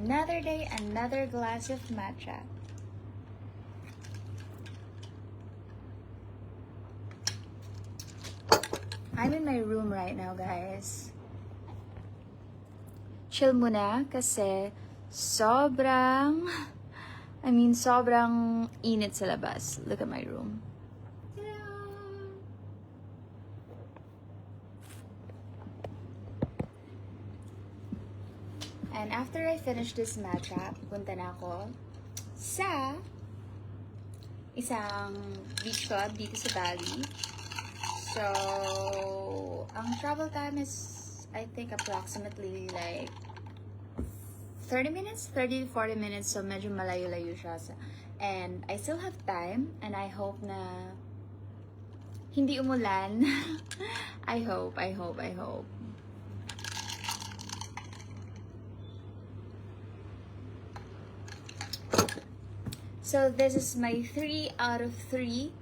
Another day, another glass of matcha. I'm in my room right now, guys. Chill muna kasi sobrang init sa labas. Look at my room. And after I finish this matcha, pupunta na ako sa isang beach club dito sa Bali. So, ang travel time is, I think, approximately like 30 to 40 minutes. So, medyo malayo-layo siya. And I still have time. And I hope na hindi umulan. I hope. So, this is my 3 out of 3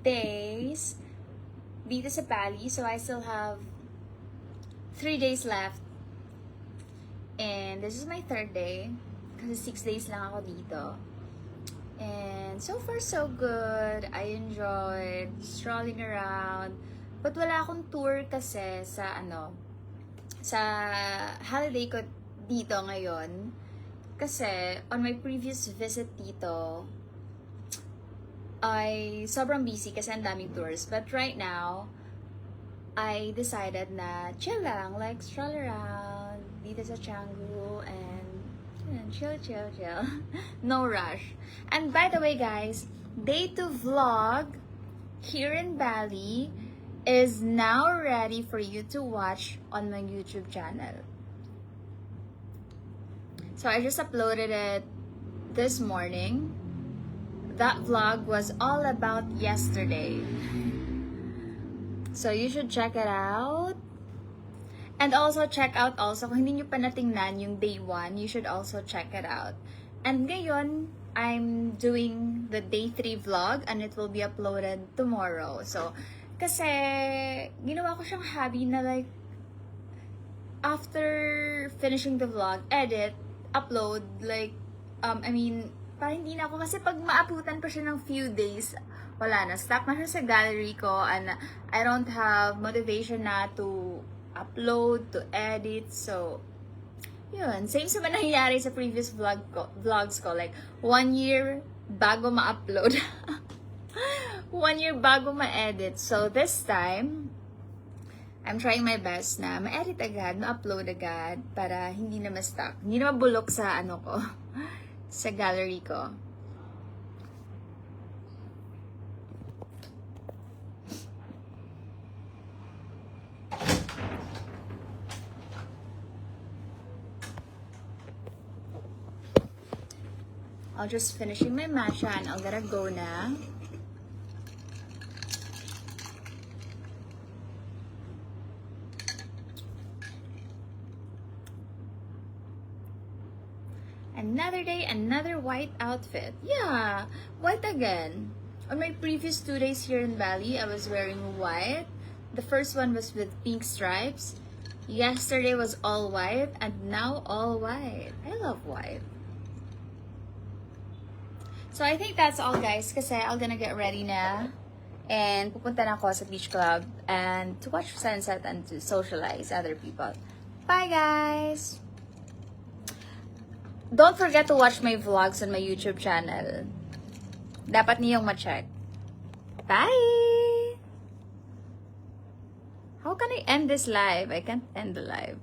days dito sa Bali. So, I still have 3 days left. And this is my 3rd day. Kasi 6 days lang ako dito. And so far, so good. I enjoyed strolling around. But wala akong tour kasi sa holiday ko dito ngayon. Kasi on my previous visit dito, ay sobrang busy kasi ang daming tours. But right now, I decided na chill lang, like stroll around dito sa Canggu and chill. No rush. And by the way, guys, day 2 vlog here in Bali is now ready for you to watch on my YouTube channel. So I just uploaded it this morning. That vlog was all about yesterday. So you should check it out. And also check out kung hindi nyo pa natingnan yung day 1, you should also check it out. And ngayon, I'm doing the day 3 vlog and it will be uploaded tomorrow. So, kasi ginawa ko siyang hobby na like, after finishing the vlog, edit, upload, like, parang hindi na ako, kasi pag maabutan pa siya ng few days, wala na, stuck na siya sa gallery ko, and I don't have motivation na to upload, to edit, so, yun, same sa nangyayari sa previous vlogs ko, like, 1 year bago ma-upload, 1 year bago ma-edit, so this time, I'm trying my best na ma-edit agad, ma-upload agad, para hindi na ma-stuck, hindi na mabulok sa ko, sa gallery ko. I'll just finishing my matcha and I'll gotta go na. Another day, another white outfit. Yeah, white again. On my previous 2 days here in Bali, I was wearing white. The first one was with pink stripes. Yesterday was all white, and now all white. I love white. So I think that's all, guys, kasi I'm gonna get ready na. And pupunta na ako sa beach club and to watch sunset and to socialize other people. Bye, guys! Don't forget to watch my vlogs on my YouTube channel. Dapat niyong ma-check. Bye! How can I end this live? I can't end the live.